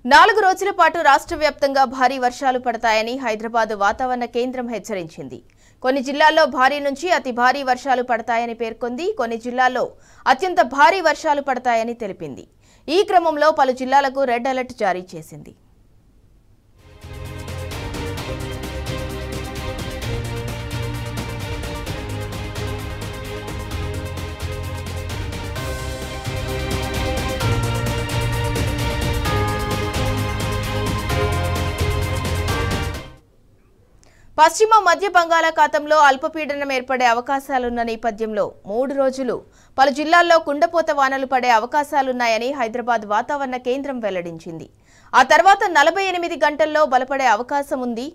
4 రోజుల పాటు రాష్ట్ర వ్యాప్తంగా భారీ వర్షాలు పడతాయని హైదరాబాద్ వాతావరణ కేంద్రం హెచ్చరించింది. కొన్ని జిల్లాల్లో భారీ నుంచి అతి భారీ వర్షాలు పడతాయని పేర్కొంది. కొన్ని జిల్లాల్లో అత్యంత భారీ వర్షాలు పడతాయని తెలిపింది. ఈ క్రమంలో పలు జిల్లాలకు రెడ్ అలర్ట్ జారీ చేసింది. పశ్చిమ మధ్య బంగాళాఖాతంలో అల్పపీడనం ఏర్పడే అవకాశాలున్న నేపథ్యంలో 3 రోజులు పలు జిల్లాల్లో కుండపోత వానలు పడే అవకాశాలున్నాయని హైదరాబాద్ వాతావరణ కేంద్రం వెల్లడించింది. ఆ తర్వాత 48 గంటల్లో బలపడే అవకాశం ఉంది.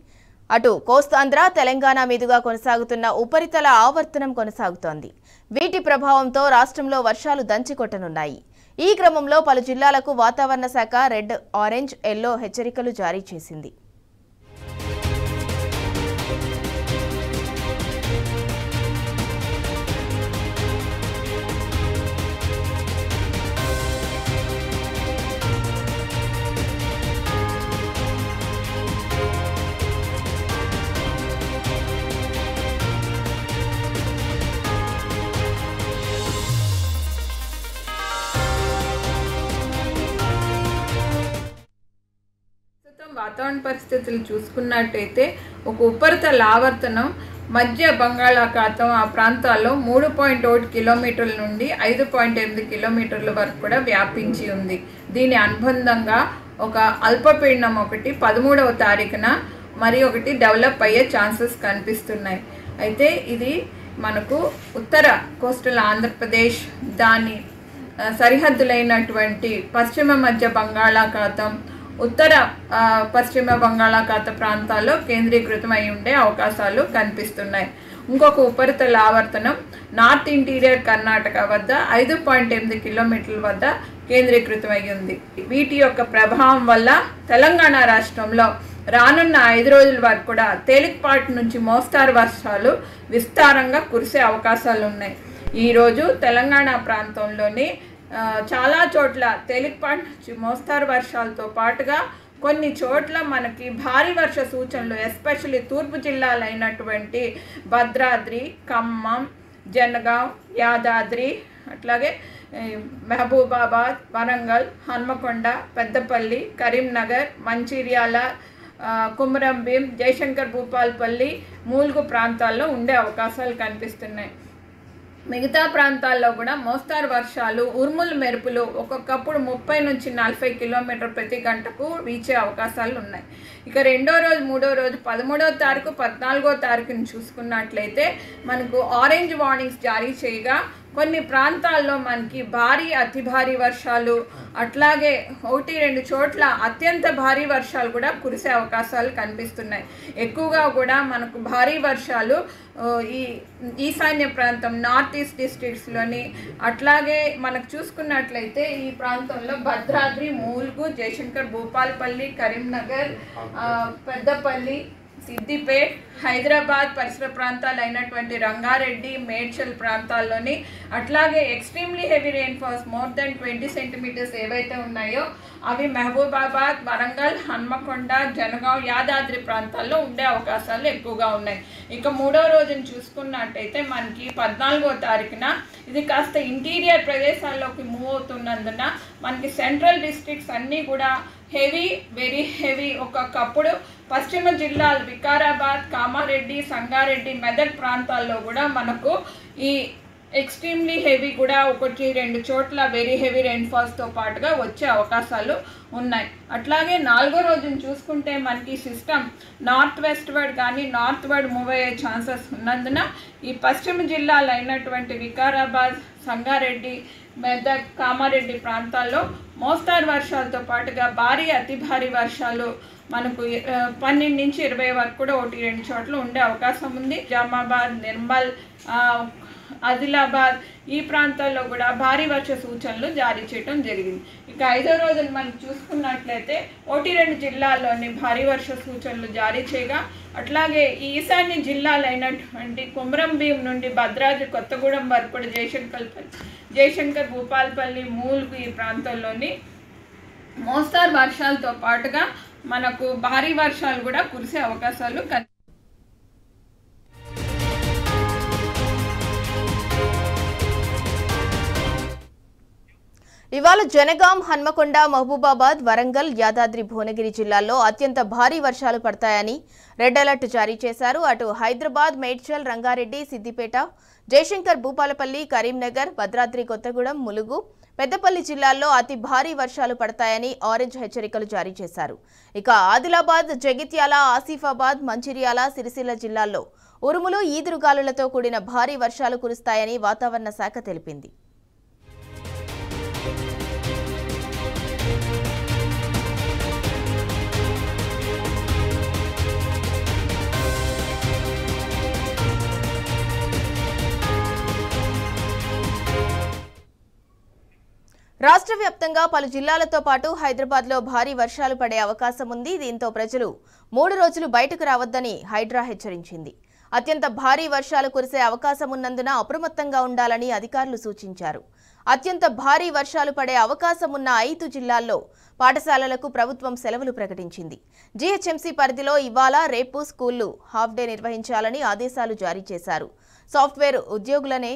అటు కోస్తాంధ్ర, తెలంగాణ మీదుగా కొనసాగుతున్న ఉపరితల ఆవర్తనం కొనసాగుతోంది. వీటి ప్రభావంతో రాష్ట్రంలో వర్షాలు దంచికొట్టనున్నాయి. ఈ క్రమంలో పలు జిల్లాలకు వాతావరణ శాఖ రెడ్, ఆరెంజ్, ఎల్లో హెచ్చరికలు జారీ చేసింది. వాతావరణ పరిస్థితులు చూసుకున్నట్టయితే ఒక ఉపరితల ఆవర్తనం మధ్య బంగాళాఖాతం ఆ ప్రాంతాల్లో 3.1 కిలోమీటర్ల నుండి 5.8 కిలోమీటర్ల వరకు కూడా వ్యాపించి ఉంది. దీని అనుబంధంగా ఒక అల్పపీడనం ఒకటి 13వ తారీఖున మరి ఒకటి డెవలప్ అయ్యే ఛాన్సెస్ కనిపిస్తున్నాయి. అయితే ఇది మనకు ఉత్తర కోస్టల్ ఆంధ్రప్రదేశ్, దాని సరిహద్దులైనటువంటి పశ్చిమ మధ్య బంగాళాఖాతం, ఉత్తర పశ్చిమ బంగాళాఖాత ప్రాంతాల్లో కేంద్రీకృతమై ఉండే అవకాశాలు కనిపిస్తున్నాయి. ఇంకొక ఉపరితల ఆవర్తనం నార్త్ ఇంటీరియర్ కర్ణాటక వద్ద 5.8 కిలోమీటర్ల వద్ద కేంద్రీకృతమై ఉంది. వీటి యొక్క ప్రభావం వల్ల తెలంగాణ రాష్ట్రంలో రానున్న 5 రోజుల వరకు కూడా తేలికపాటి నుంచి మోస్తారు వర్షాలు విస్తారంగా కురిసే అవకాశాలు ఉన్నాయి. ఈరోజు తెలంగాణ ప్రాంతంలోని చాలా చోట్ల తేలికపాటి నుంచి మోస్తారు వర్షాలతో పాటుగా కొన్ని చోట్ల మనకి భారీ వర్ష సూచనలు, ఎస్పెషల్లీ తూర్పు జిల్లాలైనటువంటి భద్రాద్రి, ఖమ్మం, జనగాం, యాదాద్రి, అట్లాగే మహబూబాబాద్, వరంగల్, హన్మకొండ, పెద్దపల్లి, కరీంనగర్, మంచిర్యాల, కుమరంభీం, జయశంకర్ భూపాల్పల్లి, మూల్గు ప్రాంతాల్లో ఉండే అవకాశాలు కనిపిస్తున్నాయి. మిగతా ప్రాంతాల్లో కూడా మోస్తారు వర్షాలు, ఉరుములు, మెరుపులు ఒక్కొక్కప్పుడు 30 నుంచి 40 కిలోమీటర్ ప్రతి గంటకు వీచే అవకాశాలు ఉన్నాయి. ఇక 2వ రోజు, 3వ రోజు 13వ తారీఖు, 14వ తారీఖుని చూసుకున్నట్లయితే మనకు ఆరెంజ్ వార్నింగ్స్ జారీ చేయగా కొన్ని ప్రాంతాల్లో మనకి భారీ, అతి భారీ వర్షాలు, అట్లాగే 1-2 చోట్ల అత్యంత భారీ వర్షాలు కూడా కురిసే అవకాశాలు కనిపిస్తున్నాయి. ఎక్కువగా కూడా మనకు భారీ వర్షాలు ఈ ఈశాన్య ప్రాంతం, నార్త్ ఈస్ట్ డిస్ట్రిక్ట్స్లోని, అట్లాగే మనకు చూసుకున్నట్లయితే ఈ ప్రాంతంలో భద్రాద్రి, మూల్గు, జయశంకర్ భూపాల్పల్లి, కరీంనగర్, పెద్దపల్లి, సిద్దిపేట్, హైదరాబాద్ పరిసర ప్రాంతాలు అయినటువంటి రంగారెడ్డి, మేడ్చల్ ప్రాంతాల్లోని, అట్లాగే extremely heavy rainfalls more than 20 centimetres ఏవైతే ఉన్నాయో అవి మహబూబాబాద్, వరంగల్, హన్మకొండ, జనగాం, యాదాద్రి ప్రాంతాల్లో ఉండే అవకాశాలు ఎక్కువగా ఉన్నాయి. ఇక 3వ రోజును చూసుకున్నట్టయితే మనకి 14వ తారీఖున ఇది కాస్త ఇంటీరియర్ ప్రదేశాల్లోకి మూవ్ అవుతున్నందున మనకి సెంట్రల్ డిస్ట్రిక్ట్స్ అన్నీ కూడా హెవీ, వెరీ హెవీ, ఒక్కొక్కప్పుడు పశ్చిమ జిల్లాలు వికారాబాద్, కామారెడ్డి, సంగారెడ్డి, మెదక్ ప్రాంతాల్లో కూడా మనకు ఈ ఎక్స్ట్రీమ్లీ హెవీ కూడా 1-2 చోట్ల వెరీ హెవీ రెయిన్ఫాల్స్తో పాటుగా వచ్చే అవకాశాలు ఉన్నాయి. అట్లాగే 4వ రోజును చూసుకుంటే మనకి సిస్టమ్ నార్త్ వెస్ట్ వర్డ్ కానీ నార్త్ వర్డ్ మూవ్ అయ్యే ఛాన్సెస్ ఉన్నందున ఈ పశ్చిమ జిల్లాలు అయినటువంటి వికారాబాద్, సంగారెడ్డి, మెదక్, కామారెడ్డి ప్రాంతాల్లో మోస్తారు వర్షాలతో పాటుగా భారీ, అతి భారీ వర్షాలు మనకు 12 నుంచి 20 వరకు కూడా 1-2 చోట్ల ఉండే అవకాశం ఉంది. నిజామాబాద్, నిర్మల్, ఆదిలాబాద్ ఈ ప్రాంతాల్లో కూడా భారీ వర్ష సూచనలు జారీ చేయడం జరిగింది. ఇక 5వ రోజున మనం చూసుకున్నట్లయితే 1-2 జిల్లాల్లోని భారీ వర్ష సూచనలు జారీ చేయగా, అట్లాగే ఈ ఈశాన్య జిల్లాలైనటువంటి కుమరంభీం నుండి భద్రాద్రి, కొత్తగూడెం వరకు కూడా జయశంకర్ భూపాల్పల్లి, మూల్గు ఈ ప్రాంతాల్లోని మోస్తారు వర్షాలతో పాటుగా మనకు భారీ వర్షాలు కూడా కురిసే అవకాశాలు ఇవాళ జనగాం, హన్మకొండ, మహబూబాబాద్, వరంగల్, యాదాద్రి భువనగిరి జిల్లాల్లో అత్యంత భారీ వర్షాలు పడతాయని రెడ్ అలర్ట్ జారీ చేశారు. అటు హైదరాబాద్, మేడ్చల్, రంగారెడ్డి, సిద్దిపేట, జయశంకర్ భూపాలపల్లి, కరీంనగర్, భద్రాద్రి కొత్తగూడెం, ములుగు, పెద్దపల్లి జిల్లాల్లో అతి భారీ వర్షాలు పడతాయని ఆరెంజ్ హెచ్చరికలు జారీ చేశారు. ఇక ఆదిలాబాద్, జగిత్యాల, ఆసిఫాబాద్, మంచిర్యాల, సిరిసిల్ల జిల్లాల్లో ఉరుములు, ఈదురుగాలులతో కూడిన భారీ వర్షాలు కురుస్తాయని వాతావరణ శాఖ తెలిపింది. రాష్ట్ర వ్యాప్తంగా పలు జిల్లాలతో పాటు హైదరాబాద్లో భారీ వర్షాలు పడే అవకాశం ఉంది. దీంతో ప్రజలు 3 రోజులు బయటకు రావద్దని హైడ్రా హెచ్చరించింది. అత్యంత భారీ వర్షాలు కురిసే అవకాశం ఉన్నందున అప్రమత్తంగా ఉండాలని అధికారులు సూచించారు. అత్యంత భారీ వర్షాలు పడే అవకాశం ఉన్న 5 జిల్లాల్లో పాఠశాలలకు ప్రభుత్వం సెలవులు ప్రకటించింది. జీహెచ్ఎంసీ పరిధిలో ఇవాళ, రేపు స్కూళ్లు హాఫ్ డే నిర్వహించాలని ఆదేశాలు జారీ చేశారు. సాఫ్ట్వేర్ ఉద్యోగులనే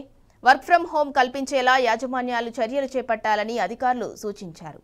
వర్క్ ఫ్రం హోం కల్పించేలా యాజమాన్యాలు చర్యలు చేపట్టాలని అధికారులు సూచించారు.